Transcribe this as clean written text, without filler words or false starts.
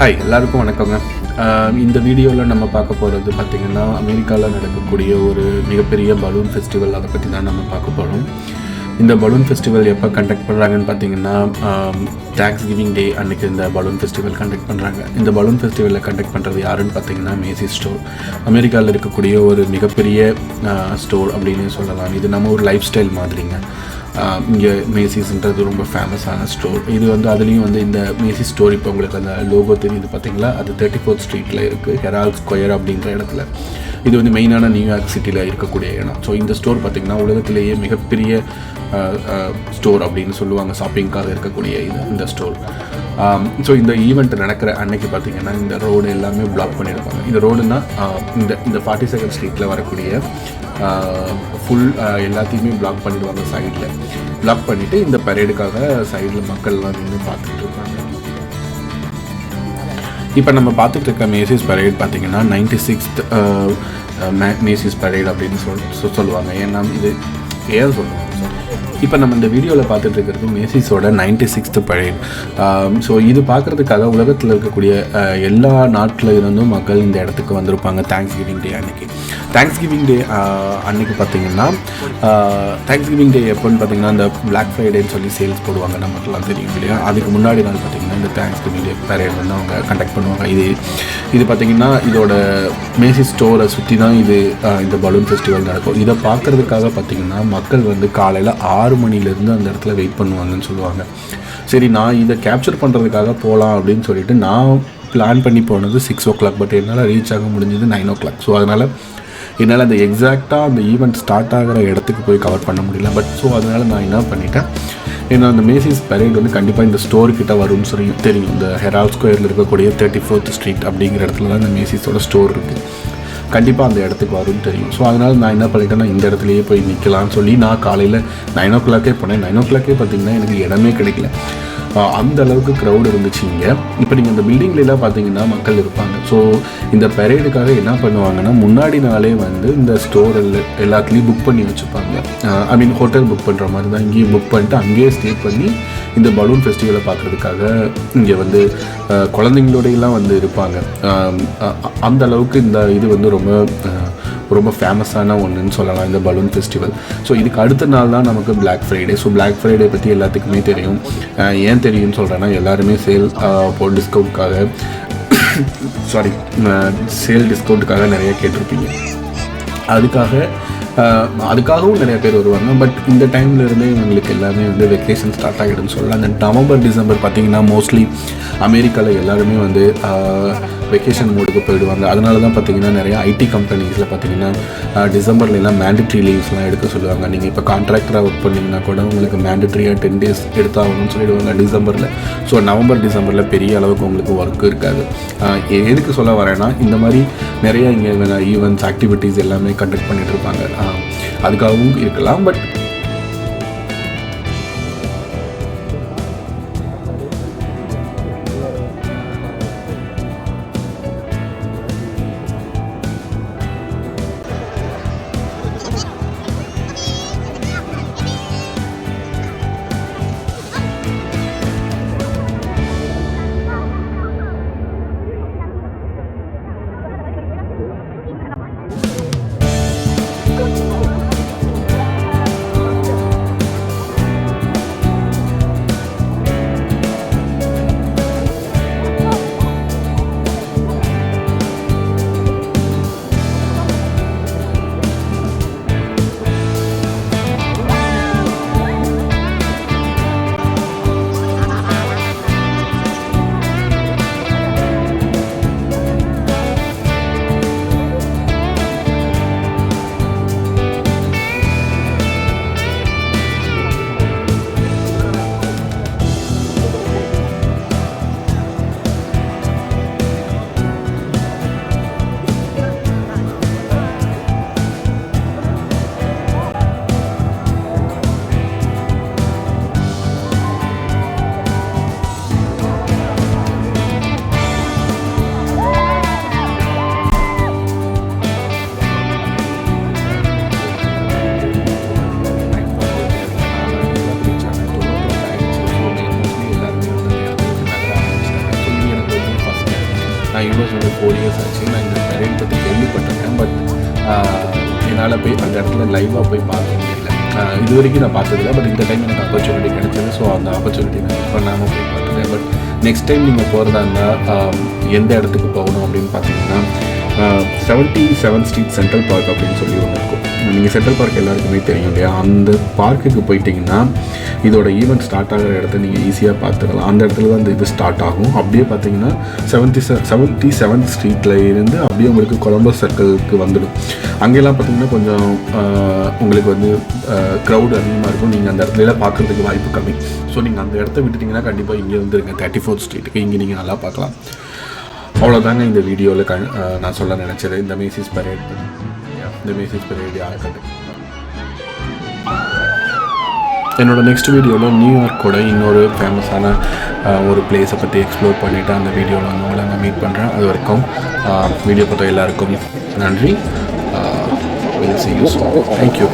Hi எல்லாருக்கும் வணக்கங்க. இந்த வீடியோவில் நம்ம பார்க்க போகிறது பார்த்திங்கன்னா அமெரிக்காவில் நடக்கக்கூடிய ஒரு மிகப்பெரிய பலூன் ஃபெஸ்டிவல், அதை பற்றி தான் நம்ம பார்க்க போகிறோம். இந்த பலூன் ஃபெஸ்டிவல் எப்போ கண்டக்ட் பண்ணுறாங்கன்னு பார்த்தீங்கன்னா தேங்க்ஸ் கிவிங் டே அன்றைக்கி இந்த பலூன் ஃபெஸ்டிவல் கண்டக்ட் பண்ணுறாங்க. இந்த பலூன் ஃபெஸ்டிவலில் கண்டக்ட் பண்ணுறது யாருன்னு பார்த்தீங்கன்னா மேசி ஸ்டோர். அமெரிக்காவில் இருக்கக்கூடிய ஒரு மிகப்பெரிய ஸ்டோர் அப்படின்னு சொல்லலாம். இது நம்ம ஒரு லைஃப் ஸ்டைல் மாதிரிங்க. இங்கே மேசிஸ்ன்றது ரொம்ப ஃபேமஸான ஸ்டோர். இது வந்து அதுலேயும் வந்து இந்த மேசி ஸ்டோர் இப்போ உங்களுக்கு அந்த லோகோ தெரியுது பார்த்தீங்களா, அது 34th ஸ்ட்ரீட்டில் இருக்குது, ஹெரால்ட் ஸ்கொயர் அப்படின்ற இடத்துல. இது வந்து மெயினான நியூயார்க் சிட்டியில் இருக்கக்கூடிய இடம். ஸோ இந்த ஸ்டோர் பார்த்திங்கன்னா உலகத்திலேயே மிகப்பெரிய ஸ்டோர் அப்படின்னு சொல்லுவாங்க, ஷாப்பிங்காக இருக்கக்கூடிய இந்த ஸ்டோர். ஸோ இந்த ஈவெண்ட் நடக்கிற அன்னைக்கு பார்த்திங்கன்னா இந்த ரோடு எல்லாமே பிளாக் பண்ணியிருப்பாங்க. இந்த ரோடுன்னா இந்த 42nd ஸ்ட்ரீட்டில் வரக்கூடிய ஃபுல் எல்லாத்தையுமே பிளாக் பண்ணிடுவாங்க. சைடில் பிளாக் பண்ணிவிட்டு இந்த பரேடுக்காக சைடில் மக்கள்லாம் நின்று பார்த்துட்டு இருப்பாங்க. இப்போ நம்ம பார்த்துட்டு இருக்க மேசிஸ் பரேட் பார்த்திங்கன்னா 96th மேசிஸ் பரேட் அப்படின்னு சொல்லுவாங்க. ஏன்னா இது ஏன் சொல்லுவாங்க, இப்போ நம்ம இந்த வீடியோவில் பார்த்துட்டு இருக்கிறது மேசிஸோட 96th பரேட். ஸோ இது பார்க்குறதுக்காக உலகத்தில் இருக்கக்கூடிய எல்லா நாட்டில் இருந்தும் மக்கள் இந்த இடத்துக்கு வந்திருப்பாங்க தேங்க்ஸ் கிவிங் டே அன்றைக்கி. தேங்க்ஸ் கிவிங் டே அன்றைக்கி பார்த்திங்கன்னா தேங்க்ஸ் கிவிங் டே எப்போன்னு பார்த்திங்கன்னா இந்த பிளாக் ஃப்ரைடேன்னு சொல்லி சேல்ஸ் போடுவாங்க, நமக்குலாம் தெரியும் இல்லையா. அதுக்கு முன்னாடி நாள் பார்த்திங்கன்னா இந்த தேங்க்ஸ் கிவிங் டே பரேட் வந்து அவங்க கண்டக்ட் பண்ணுவாங்க. இது பார்த்திங்கன்னா இதோட மேசி ஸ்டோரை சுற்றி தான் இந்த பலூன் ஃபெஸ்டிவல் நடக்கும். இதை பார்க்குறதுக்காக பார்த்திங்கன்னா மக்கள் வந்து காலையில் 6 மணிலேருந்து அந்த இடத்துல வெயிட் பண்ணுவாங்கன்னு சொல்லுவாங்க. சரி, நான் இதை கேப்சர் பண்ணுறதுக்காக போகலாம் அப்படின்னு சொல்லிட்டு நான் பிளான் பண்ணி போனது 6 o'clock. பட் என்னால் ரீச் ஆக முடிஞ்சது 9 o'clock. ஸோ அதனால் என்னால் அந்த எக்ஸாக்டாக அந்த ஈவெண்ட் ஸ்டார்ட் ஆகிற இடத்துக்கு போய் கவர் பண்ண முடியல. பட் ஸோ அதனால் நான் என்ன பண்ணிட்டேன், ஏன்னா அந்த மேசிஸ் பரேட் வந்து கண்டிப்பாக இந்த ஸ்டோர்கிட்ட வரும்னு சொல்லி தெரியும். இந்த ஹெரால்ட் ஸ்கொயரில் இருக்கக்கூடிய 34th ஸ்ட்ரீட் அப்படிங்கிற இடத்துல தான் இந்த மேசிஸோட ஸ்டோர் இருக்குது. கண்டிப்பாக அந்த இடத்துக்கு வரும்னு தெரியும். ஸோ அதனால் நான் என்ன பண்ணிட்டேன்னா இந்த இடத்துலையே போய் நிற்கலான்னு சொல்லி நான் காலையில் 9 o'clock போனேன். 9 o'clock பார்த்திங்கன்னா எனக்கு இடமே கிடைக்கல, அந்த அளவுக்கு க்ரௌட் இருந்துச்சு இங்கே. இப்போ நீங்கள் இந்த பில்டிங்லாம் பார்த்தீங்கன்னா மக்கள் இருப்பாங்க. ஸோ இந்த பரேடுக்காக என்ன பண்ணுவாங்கன்னா முன்னாடி நாளே வந்து இந்த ஸ்டோர் எல்லாத்துலேயும் புக் பண்ணி வச்சுப்பாங்க. ஐ மீன் ஹோட்டல் புக் பண்ணுற மாதிரி தான் இங்கேயும் புக் பண்ணிட்டு அங்கேயே ஸ்டே பண்ணி இந்த பலூன் ஃபெஸ்டிவலை பார்க்குறதுக்காக இங்கே வந்து குழந்தைங்களோடையெல்லாம் வந்து இருப்பாங்க. அந்த அளவுக்கு இந்த இது வந்து ரொம்ப ஃபேமஸான ஒன்றுன்னு சொல்லலாம் இந்த பலூன் ஃபெஸ்டிவல். ஸோ இதுக்கு அடுத்த நாள் தான் நமக்கு black Friday. So black Friday பற்றி எல்லாத்துக்குமே தெரியும். ஏன் தெரியும்னு சொல்கிறேன்னா எல்லாருமே சேல் டிஸ்கவுண்ட்காக சேல் டிஸ்கவுண்ட்டுக்காக நிறைய கேட்டிருப்பீங்க. அதுக்காகவும் நிறைய பேர் வருவாங்க. பட் இந்த டைமில் இருந்தே இவங்களுக்கு எல்லாமே வந்து வெக்கேஷன் ஸ்டார்ட் ஆகிடுன்னு சொல்லலாம். அந்த நவம்பர் டிசம்பர் பார்த்திங்கன்னா மோஸ்ட்லி அமெரிக்காவில் எல்லாருமே வந்து வெக்கேஷன் மோடுக்கு போயிடுவாங்க. அதனால தான் பார்த்திங்கன்னா நிறையா ஐடி கம்பெனிஸில் பார்த்திங்கன்னா டிசம்பர்லாம் மேண்டட்ரி லீவ்ஸ்லாம் எடுக்க சொல்லுவாங்க. நீங்கள் இப்போ கான்ட்ராக்டராக ஒர்க் பண்ணிங்கன்னா கூட உங்களுக்கு மேண்டட்ரியாக 10 days எடுத்தாகணும்னு சொல்லிடுவாங்க டிசம்பரில். ஸோ நவம்பர் டிசம்பரில் பெரிய அளவுக்கு உங்களுக்கு ஒர்க் இருக்காது. எதுக்கு சொல்ல வரேன்னா இந்த மாதிரி நிறையா இங்கே ஈவெண்ட்ஸ் ஆக்டிவிட்டீஸ் எல்லாமே கண்டக்ட் பண்ணிகிட்டு இருப்பாங்க. அதுக்காகவும் இருக்கலாம். பட் நான் யூஎஸ் வந்து 4 இயர்ஸ் ஆச்சு. நான் இந்த பரேட் பற்றி கேள்விப்பட்டிருக்கேன். பட் என்னால் போய் அந்த இடத்துல லைவாக போய் பார்க்க முடியல. இது வரைக்கும் நான் பார்த்ததில்ல. பட் இந்த டைம் எனக்கு ஆப்பர்ச்சுனிட்டி கிடைச்சது. ஸோ அந்த ஆப்பர்ச்சுனிட்டி நான் மிஸ் பண்ணாமல் போய் பார்த்துட்டேன். பட் நெக்ஸ்ட் டைம் நீங்கள் போகிறதா இருந்தால் எந்த இடத்துக்கு போகணும் அப்படின்னு பார்த்தீங்கன்னா 77th ஸ்ட்ரீட் சென்ட்ரல் பார்க் அப்படின்னு சொல்லி ஒன்று இருக்கும். நீங்கள் சென்ட்ரல் பார்க் எல்லாருக்குமே தெரியும் இல்லையா? அந்த பார்க்குக்கு போயிட்டிங்கன்னா இதோட ஈவெண்ட் ஸ்டார்ட் ஆகிற இடத்த நீங்கள் ஈஸியாக பார்த்துக்கலாம். அந்த இடத்துல தான் இந்த இது ஸ்டார்ட் ஆகும். அப்படியே பார்த்தீங்கன்னா 77th ஸ்ட்ரீட்டில் இருந்து அப்படியே உங்களுக்கு கொலம்பஸ் சர்க்கிளுக்கு வந்துடும். அங்கெல்லாம் பார்த்தீங்கன்னா கொஞ்சம் உங்களுக்கு வந்து க்ரௌடு அதிகமாக இருக்கும். நீங்கள் அந்த இடத்துலலாம் பார்க்குறதுக்கு வாய்ப்பு கம்மி. ஸோ நீங்கள் அந்த இடத்த விட்டுட்டிங்கன்னா கண்டிப்பாக இங்கே வந்துருங்க 34th ஸ்ட்ரீட்டுக்கு. இங்கே நீங்கள் நல்லா பார்க்கலாம். அவ்வளோதாங்க இந்த வீடியோவில் நான் சொல்ல நினச்சது. இந்த மேசிஸ் பரேட் இந்த மேசிஸ் பரேட் யாருக்கட்டும். என்னோடய நெக்ஸ்ட் வீடியோவில் நியூயார்க்கோட இன்னொரு ஃபேமஸான ஒரு பிளேஸை பற்றி எக்ஸ்ப்ளோர் பண்ணிவிட்டு அந்த வீடியோவில் வந்து உங்களை நான் மீட் பண்ணுறேன். அது வரைக்கும் வீடியோ பார்த்த எல்லாருக்கும் நன்றி. We'll see you soon. Thank you.